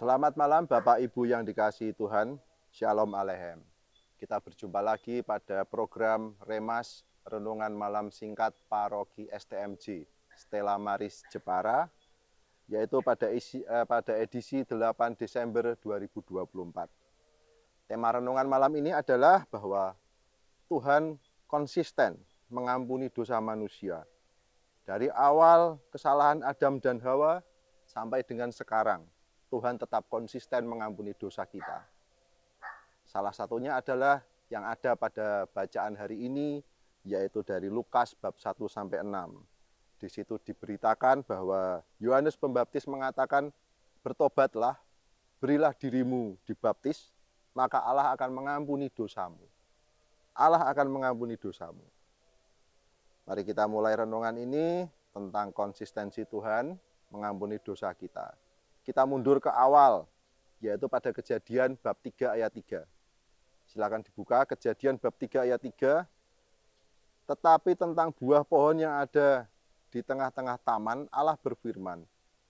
Selamat malam Bapak Ibu yang dikasihi Tuhan, Shalom Aleichem. Kita berjumpa lagi pada program Remas Renungan Malam Singkat Paroki STMJ Stella Maris Jepara, yaitu pada edisi 8 Desember 2024. Tema renungan malam ini adalah bahwa Tuhan konsisten mengampuni dosa manusia. Dari awal kesalahan Adam dan Hawa sampai dengan sekarang, Tuhan tetap konsisten mengampuni dosa kita. Salah satunya adalah yang ada pada bacaan hari ini, yaitu dari Lukas bab 1-6. Di situ diberitakan bahwa Yohanes Pembaptis mengatakan, "Bertobatlah, berilah dirimu dibaptis, maka Allah akan mengampuni dosamu." Allah akan mengampuni dosamu. Mari kita mulai renungan ini tentang konsistensi Tuhan mengampuni dosa kita. Kita mundur ke awal, yaitu pada Kejadian bab 3 ayat 3. Silakan dibuka Kejadian bab 3 ayat 3. Tetapi tentang buah pohon yang ada di tengah-tengah taman, Allah berfirman,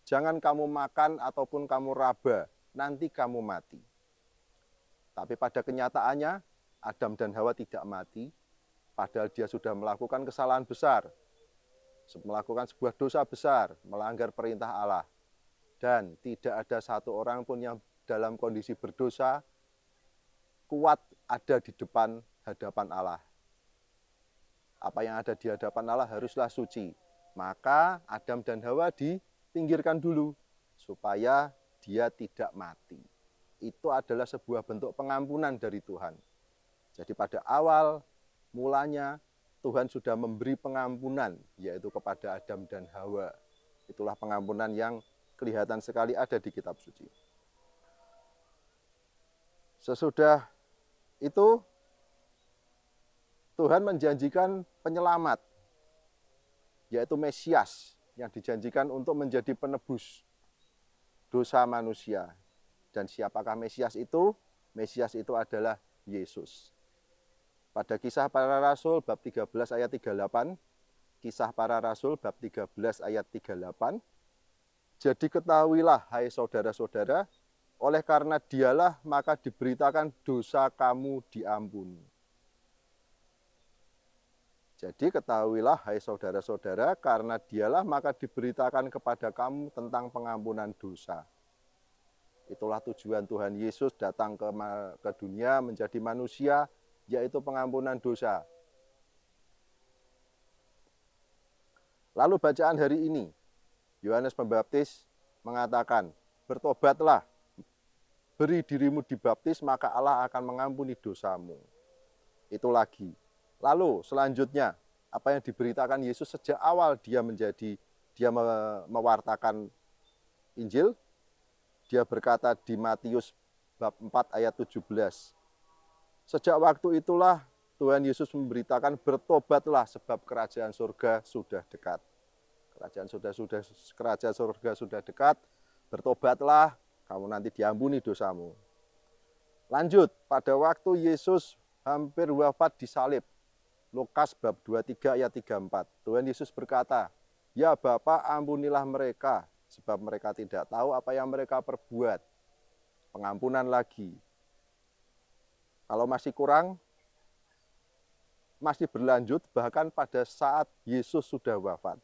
"Jangan kamu makan ataupun kamu raba, nanti kamu mati." Tapi pada kenyataannya, Adam dan Hawa tidak mati, padahal dia sudah melakukan kesalahan besar, melakukan sebuah dosa besar, melanggar perintah Allah. Dan tidak ada satu orang pun yang dalam kondisi berdosa kuat ada di hadapan Allah. Apa yang ada di hadapan Allah haruslah suci. Maka Adam dan Hawa dipinggirkan dulu supaya dia tidak mati. Itu adalah sebuah bentuk pengampunan dari Tuhan. Jadi pada awal mulanya Tuhan sudah memberi pengampunan, yaitu kepada Adam dan Hawa. Itulah pengampunan yang kelihatan sekali ada di kitab suci. Sesudah itu, Tuhan menjanjikan penyelamat, yaitu Mesias, yang dijanjikan untuk menjadi penebus dosa manusia. Dan siapakah Mesias itu? Mesias itu adalah Yesus. Pada Kisah Para Rasul bab 13 ayat 38, Kisah Para Rasul bab 13 ayat 38, "Jadi ketahuilah, hai saudara-saudara, oleh karena dialah maka diberitakan dosa kamu diampuni." Jadi ketahuilah, hai saudara-saudara, karena dialah maka diberitakan kepada kamu tentang pengampunan dosa. Itulah tujuan Tuhan Yesus datang ke dunia menjadi manusia, yaitu pengampunan dosa. Lalu bacaan hari ini, Yohanes Pembaptis mengatakan, "Bertobatlah, beri dirimu dibaptis, maka Allah akan mengampuni dosamu." Itu lagi. Lalu selanjutnya, apa yang diberitakan Yesus sejak awal dia mewartakan Injil. Dia berkata di Matius bab 4 ayat 17. "Sejak waktu itulah Tuhan Yesus memberitakan, bertobatlah sebab kerajaan surga sudah dekat." Kerajaan surga sudah dekat, bertobatlah, kamu nanti diampuni dosamu. Lanjut, pada waktu Yesus hampir wafat disalib, Lukas bab 23 ayat 34, Tuhan Yesus berkata, "Ya Bapa, ampunilah mereka, sebab mereka tidak tahu apa yang mereka perbuat." Pengampunan lagi. Kalau masih kurang, masih berlanjut bahkan pada saat Yesus sudah wafat,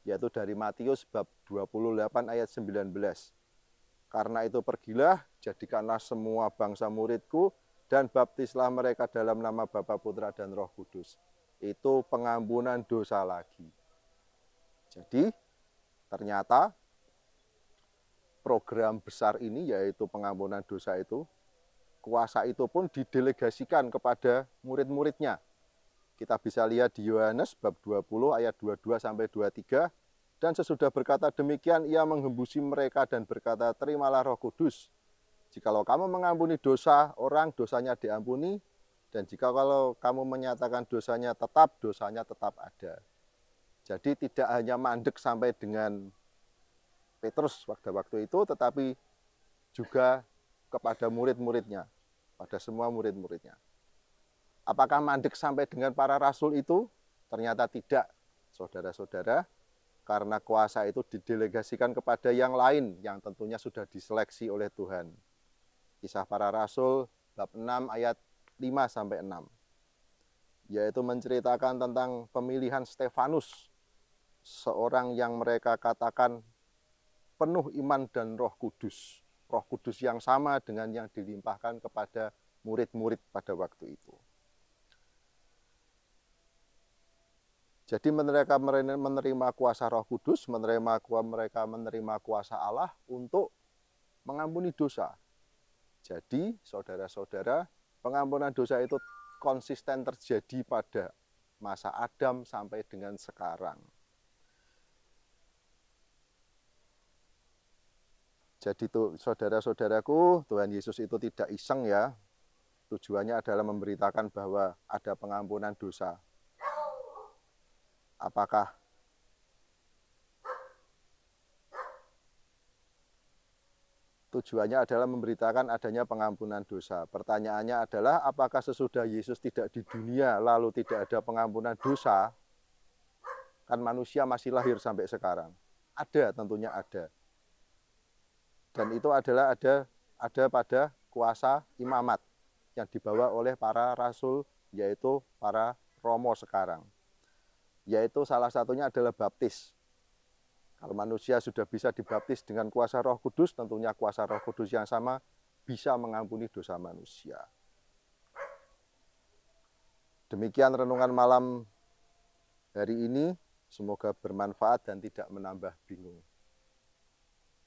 yaitu dari Matius bab 28 ayat 19. "Karena itu pergilah, jadikanlah semua bangsa muridku, dan baptislah mereka dalam nama Bapa, Putra, dan Roh Kudus." Itu pengampunan dosa lagi. Jadi ternyata program besar ini, yaitu pengampunan dosa itu, kuasa itu pun didelegasikan kepada murid-muridnya. Kita bisa lihat di Yohanes bab 20 ayat 22-23. "Dan sesudah berkata demikian, ia menghembusi mereka dan berkata, 'Terimalah Roh Kudus. Jikalau kamu mengampuni dosa orang, dosanya diampuni. Dan jikalau kamu menyatakan dosanya tetap ada.'" Jadi tidak hanya mandek sampai dengan Petrus pada waktu itu, tetapi juga kepada murid-muridnya, pada semua murid-muridnya. Apakah mandek sampai dengan para rasul itu? Ternyata tidak, saudara-saudara. karena kuasa itu didelegasikan kepada yang lain yang tentunya sudah diseleksi oleh Tuhan. Kisah Para Rasul bab 6 ayat 5-6, yaitu menceritakan tentang pemilihan Stefanus, seorang yang mereka katakan penuh iman dan Roh Kudus. Roh Kudus yang sama dengan yang dilimpahkan kepada murid-murid pada waktu itu. Jadi mereka menerima kuasa Roh Kudus, mereka menerima kuasa Allah untuk mengampuni dosa. Jadi, saudara-saudara, pengampunan dosa itu konsisten terjadi pada masa Adam sampai dengan sekarang. Jadi saudara-saudaraku, Tuhan Yesus itu tidak iseng ya. Tujuannya adalah memberitakan bahwa ada pengampunan dosa. Apakah tujuannya adalah memberitakan adanya pengampunan dosa. Pertanyaannya adalah apakah sesudah Yesus tidak di dunia lalu tidak ada pengampunan dosa? Kan manusia masih lahir sampai sekarang. Ada, tentunya ada. Dan itu adalah ada pada kuasa imamat yang dibawa oleh para rasul, yaitu para romo sekarang. Yaitu salah satunya adalah baptis. Kalau manusia sudah bisa dibaptis dengan kuasa Roh Kudus, tentunya kuasa Roh Kudus yang sama bisa mengampuni dosa manusia. Demikian renungan malam hari ini, semoga bermanfaat dan tidak menambah bingung.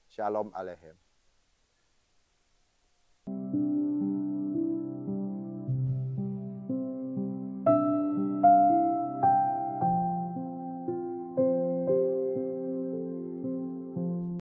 Shalom Aleichem.